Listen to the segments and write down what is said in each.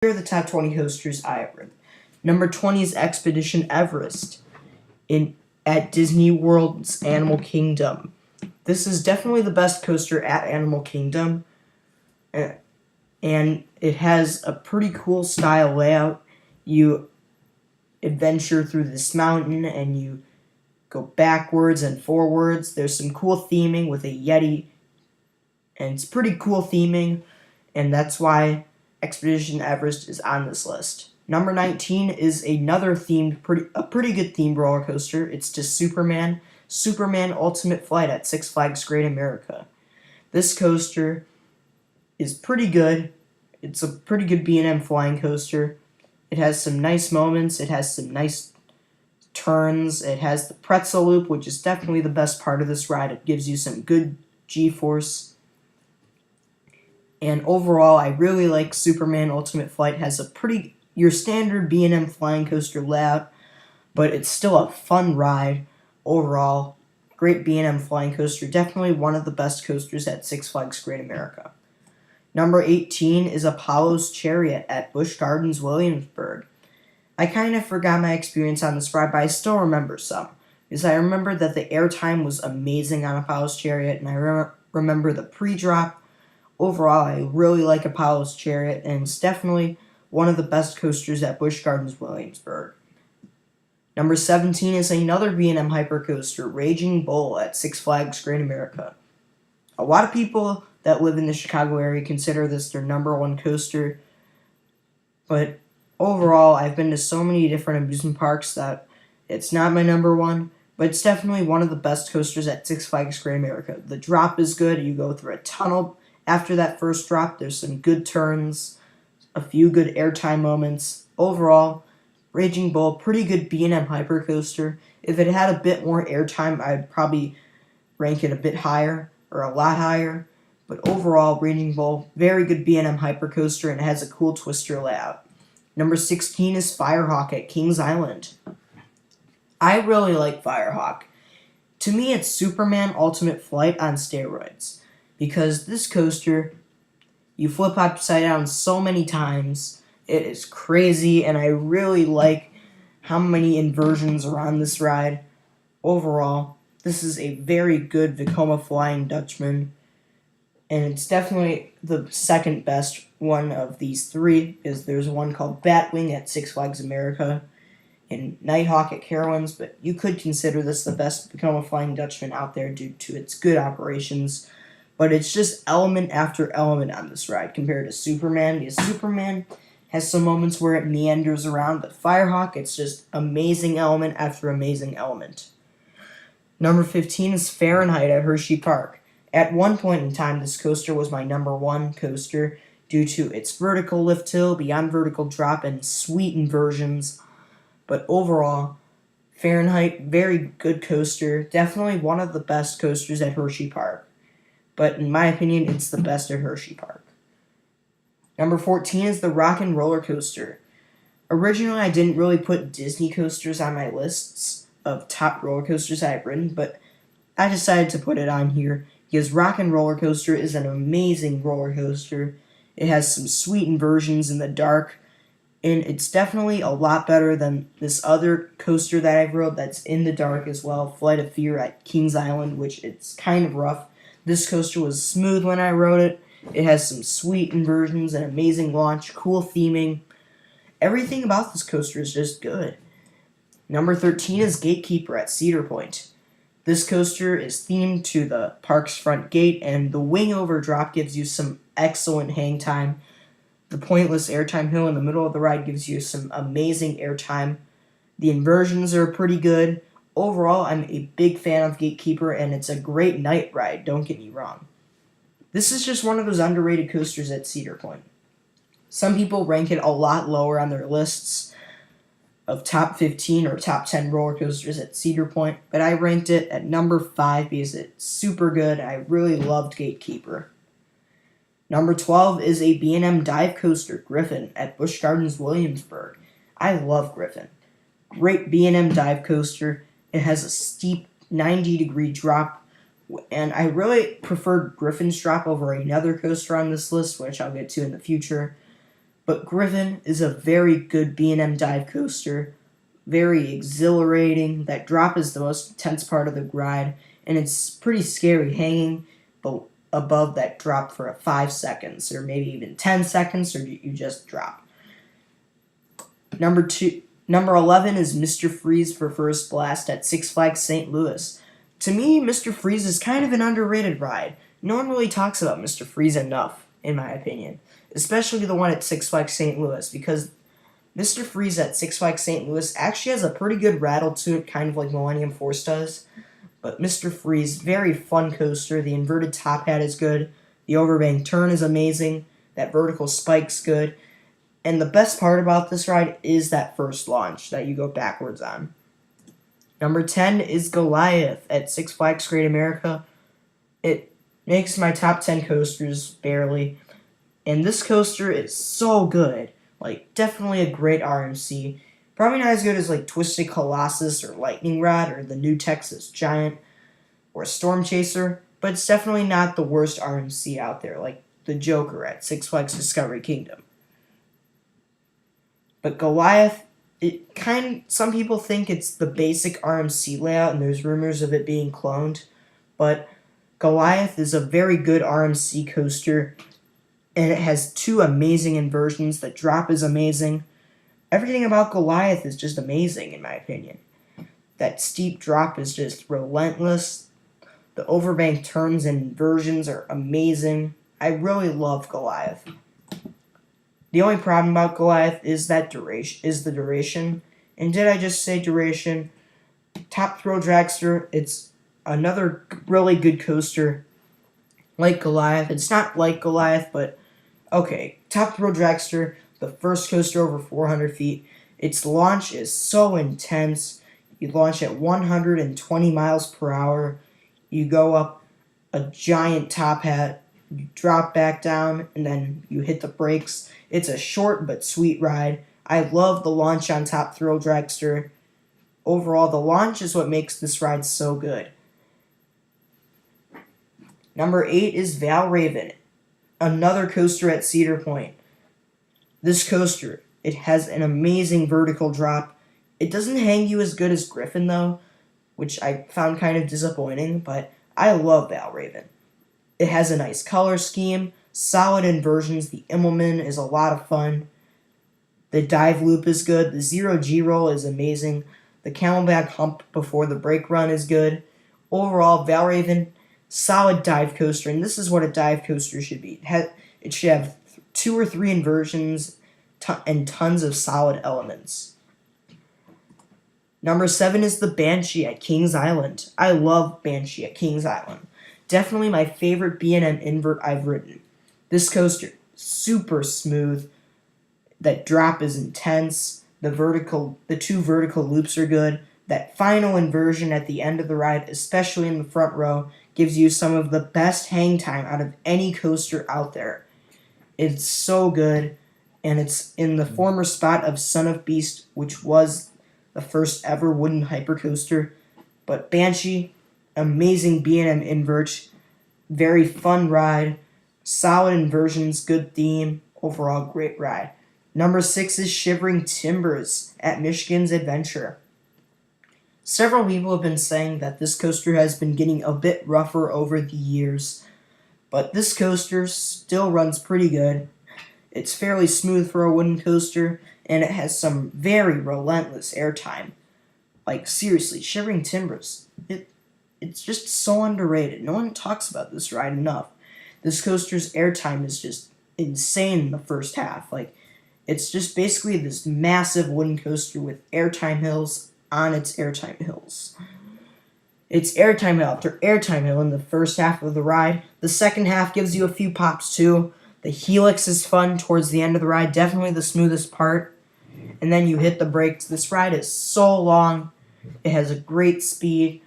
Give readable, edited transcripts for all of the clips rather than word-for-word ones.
Here are the top 20 coasters I have ridden. Number 20 is Expedition Everest at Disney World's Animal Kingdom. This is definitely the best coaster at Animal Kingdom, and it has a pretty cool style layout. You adventure through this mountain and you go backwards and forwards. There's some cool theming with a Yeti, and it's pretty cool theming, and that's why Expedition Everest is on this list. Number 19 is another pretty good themed roller coaster. It's just Superman Ultimate Flight at Six Flags Great America. This coaster is pretty good. It's a pretty good B&M flying coaster. It has some nice moments. It has some nice turns. It has the pretzel loop, which is definitely the best part of this ride. It gives you some good G-force. And overall, I really like Superman Ultimate Flight. It has your standard B&M flying coaster layout, but it's still a fun ride overall. Great B&M flying coaster. Definitely one of the best coasters at Six Flags Great America. Number 18 is Apollo's Chariot at Busch Gardens, Williamsburg. I kind of forgot my experience on this ride, but I still remember some. Because I remember that the airtime was amazing on Apollo's Chariot, and I remember the pre-drop. Overall, I really like Apollo's Chariot, and it's definitely one of the best coasters at Busch Gardens, Williamsburg. Number 17 is another B&M hypercoaster, Raging Bull at Six Flags Great America. A lot of people that live in the Chicago area consider this their number one coaster, but overall, I've been to so many different amusement parks that it's not my number one, but it's definitely one of the best coasters at Six Flags Great America. The drop is good. You go through a tunnel after that first drop. There's some good turns, a few good airtime moments. Overall, Raging Bull, pretty good B&M hypercoaster. If it had a bit more airtime, I'd probably rank it a bit higher, or a lot higher. But overall, Raging Bull, very good B&M hypercoaster, and it has a cool twister layout. Number 16 is Firehawk at Kings Island. I really like Firehawk. To me, it's Superman Ultimate Flight on steroids. Because this coaster, you flip upside down so many times. It is crazy, and I really like how many inversions are on this ride. Overall, this is a very good Vekoma Flying Dutchman, and it's definitely the second best one of these three, because there's one called Batwing at Six Flags America and Nighthawk at Carowinds, but you could consider this the best Vekoma Flying Dutchman out there due to its good operations. But it's just element after element on this ride compared to Superman, because Superman has some moments where it meanders around, but Firehawk, it's just amazing element after amazing element. Number 15 is Fahrenheit at Hershey Park. At one point in time, this coaster was my number one coaster due to its vertical lift hill, beyond vertical drop, and sweet inversions. But overall, Fahrenheit, very good coaster. Definitely one of the best coasters at Hershey Park. But in my opinion, it's the best at Hershey Park. Number 14 is the Rockin' Roller Coaster. Originally, I didn't really put Disney coasters on my lists of top roller coasters I've ridden, but I decided to put it on here because Rockin' Roller Coaster is an amazing roller coaster. It has some sweet inversions in the dark, and it's definitely a lot better than this other coaster that I've rode that's in the dark as well, Flight of Fear at Kings Island, which it's kind of rough. This coaster was smooth when I rode it. It has some sweet inversions, an amazing launch, cool theming. Everything about this coaster is just good. Number 13 is Gatekeeper at Cedar Point. This coaster is themed to the park's front gate, and the wing over drop gives you some excellent hang time. The pointless airtime hill in the middle of the ride gives you some amazing airtime. The inversions are pretty good. Overall, I'm a big fan of Gatekeeper, and it's a great night ride, don't get me wrong. This is just one of those underrated coasters at Cedar Point. Some people rank it a lot lower on their lists of top 15 or top 10 roller coasters at Cedar Point, but I ranked it at number 5 because it's super good. I really loved Gatekeeper. Number 12 is a B&M dive coaster, Griffon, at Busch Gardens, Williamsburg. I love Griffon. Great B&M dive coaster. It has a steep 90-degree drop, and I really preferred Griffon's drop over another coaster on this list, which I'll get to in the future. But Griffon is a very good B&M dive coaster, very exhilarating. That drop is the most intense part of the ride, and it's pretty scary hanging above that drop for 5 seconds, or maybe even 10 seconds, or you just drop. Number 11 is Mr. Freeze for First Blast at Six Flags St. Louis. To me, Mr. Freeze is kind of an underrated ride. No one really talks about Mr. Freeze enough, in my opinion, especially the one at Six Flags St. Louis, because Mr. Freeze at Six Flags St. Louis actually has a pretty good rattle to it, kind of like Millennium Force does. But Mr. Freeze, very fun coaster. The inverted top hat is good. The overbank turn is amazing. That vertical spike's good. And the best part about this ride is that first launch that you go backwards on. Number 10 is Goliath at Six Flags Great America. It makes my top 10 coasters barely. And this coaster is so good. Like, definitely a great RMC. Probably not as good as like Twisted Colossus or Lightning Rod or the new Texas Giant or Storm Chaser. But it's definitely not the worst RMC out there, like the Joker at Six Flags Discovery Kingdom. But Goliath, some people think it's the basic RMC layout, and there's rumors of it being cloned. But Goliath is a very good RMC coaster, and it has 2 amazing inversions. The drop is amazing. Everything about Goliath is just amazing, in my opinion. That steep drop is just relentless. The overbank turns and inversions are amazing. I really love Goliath. The only problem about Goliath is the duration. And did I just say duration? Top Thrill Dragster, it's another really good coaster. Like Goliath. It's not like Goliath, but okay. Top Thrill Dragster, the first coaster over 400 feet. Its launch is so intense. You launch at 120 miles per hour. You go up a giant top hat. You drop back down, and then you hit the brakes. It's a short but sweet ride. I love the launch on Top Thrill Dragster. Overall, the launch is what makes this ride so good. Number 8 is Valravn, another coaster at Cedar Point. This coaster, it has an amazing vertical drop. It doesn't hang you as good as Griffon, though, which I found kind of disappointing, but I love Valravn. It has a nice color scheme, solid inversions. The Immelman is a lot of fun. The dive loop is good. The zero G roll is amazing. The camelback hump before the brake run is good. Overall, Valravn, solid dive coaster, and this is what a dive coaster should be. It should have 2 or 3 inversions and tons of solid elements. Number 7 is the Banshee at Kings Island. I love Banshee at Kings Island. Definitely my favorite B&M invert I've ridden. This coaster, super smooth. That drop is intense. The 2 vertical loops are good. That final inversion at the end of the ride, especially in the front row, gives you some of the best hang time out of any coaster out there. It's so good, and it's in the former spot of Son of Beast, which was the first ever wooden hypercoaster. But Banshee, amazing B&M invert, very fun ride, solid inversions, good theme, overall great ride. Number 6 is Shivering Timbers at Michigan's Adventure. Several people have been saying that this coaster has been getting a bit rougher over the years, but this coaster still runs pretty good. It's fairly smooth for a wooden coaster, and it has some very relentless airtime. Like, seriously, Shivering Timbers, it's just so underrated. No one talks about this ride enough. This coaster's airtime is just insane in the first half. Like, it's just basically this massive wooden coaster with airtime hills on its airtime hills. It's airtime hill after airtime hill in the first half of the ride. The second half gives you a few pops too. The helix is fun towards the end of the ride, definitely the smoothest part. And then you hit the brakes. This ride is so long. It has a great speed.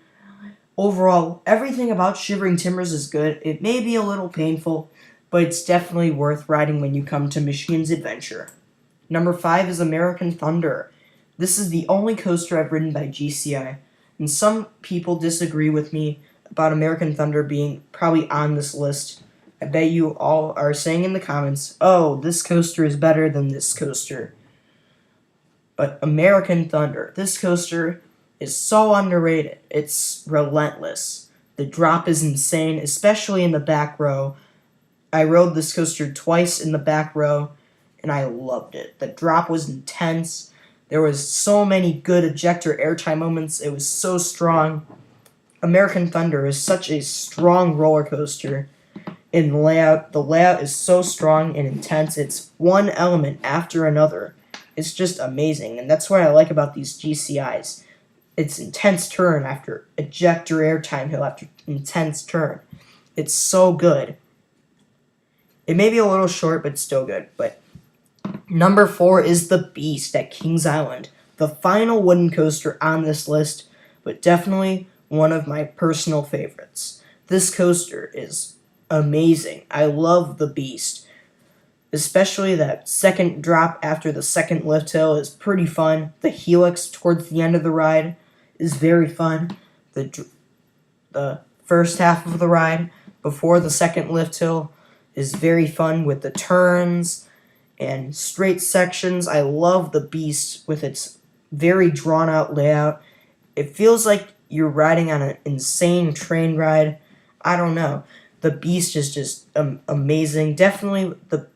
Overall, everything about Shivering Timbers is good. It may be a little painful, but it's definitely worth riding when you come to Michigan's Adventure. Number 5 is American Thunder. This is the only coaster I've ridden by GCI, and some people disagree with me about American Thunder being probably on this list. I bet you all are saying in the comments, oh, this coaster is better than this coaster. But American Thunder, this coaster is so underrated. It's relentless. The drop is insane, especially in the back row. I rode this coaster twice in the back row, and I loved it. The drop was intense. There was so many good ejector airtime moments. It was so strong. American Thunder is such a strong roller coaster in layout. The layout is so strong and intense. It's one element after another. It's just amazing, and that's what I like about these GCIs. It's intense turn after ejector airtime hill after intense turn. It's so good. It may be a little short, but still good. But number 4 is the Beast at Kings Island. The final wooden coaster on this list, but definitely one of my personal favorites. This coaster is amazing. I love the Beast. Especially that second drop after the second lift hill is pretty fun. The helix towards the end of the ride is very fun. The first half of the ride before the second lift hill is very fun with the turns and straight sections. I love the Beast with its very drawn out layout. It feels like you're riding on an insane train ride. I don't know. The Beast is just amazing. Definitely the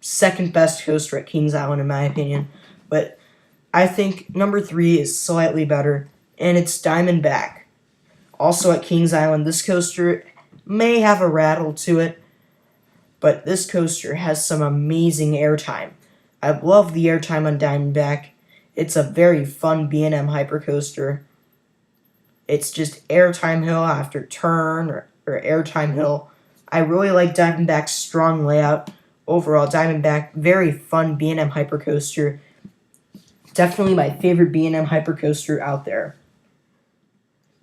second best coaster at Kings Island in my opinion. But I think number 3 is slightly better, and it's Diamondback. Also at Kings Island, this coaster may have a rattle to it, but this coaster has some amazing airtime. I love the airtime on Diamondback. It's a very fun B&M hypercoaster. It's just airtime hill after turn or airtime hill. I really like Diamondback's strong layout. Overall, Diamondback, very fun B&M hypercoaster. Definitely my favorite B&M hypercoaster out there.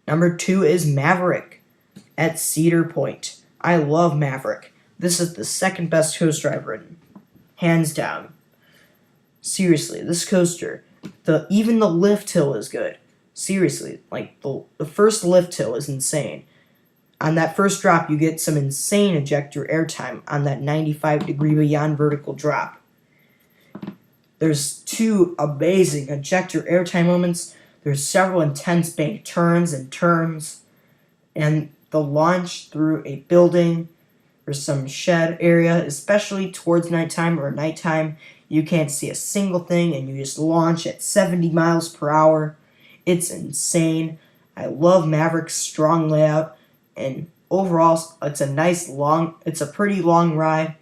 Number 2 is Maverick at Cedar Point. I love Maverick. This is the second best coaster I've ridden. Hands down. Seriously, this coaster, even the lift hill is good. Seriously, like the first lift hill is insane. On that first drop, you get some insane ejector airtime on that 95-degree beyond vertical drop. There's 2 amazing ejector airtime moments. There's several intense bank turns, and the launch through a building or some shed area, especially towards nighttime or nighttime. You can't see a single thing, and you just launch at 70 miles per hour. It's insane. I love Maverick's strong layout. And overall, it's a pretty long ride,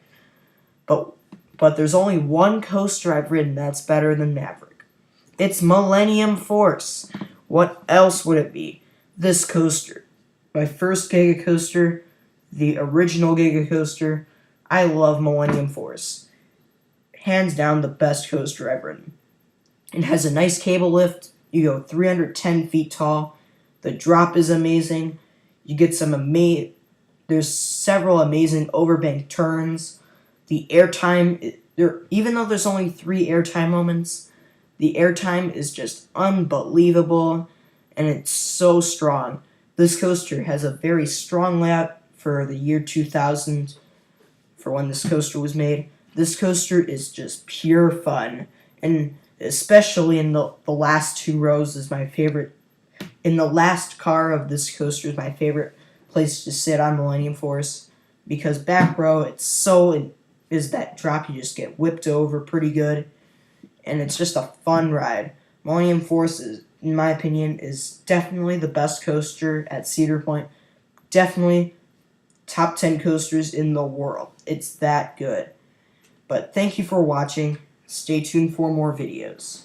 but there's only one coaster I've ridden that's better than Maverick. It's Millennium Force. What else would it be? This coaster. My first Giga coaster, the original Giga coaster. I love Millennium Force. Hands down the best coaster I've ridden. It has a nice cable lift. You go 310 feet tall. The drop is amazing. You get there's several amazing overbank turns. The airtime, even though there's only 3 airtime moments, the airtime is just unbelievable, and it's so strong. This coaster has a very strong layout for the year 2000, for when this coaster was made. This coaster is just pure fun, and especially in the last 2 rows is my favorite. In the last car of this coaster is my favorite place to sit on Millennium Force, because back row, is that drop, you just get whipped over pretty good, and it's just a fun ride. Millennium Force, in my opinion, is definitely the best coaster at Cedar Point. Definitely top 10 coasters in the world. It's that good. But thank you for watching. Stay tuned for more videos.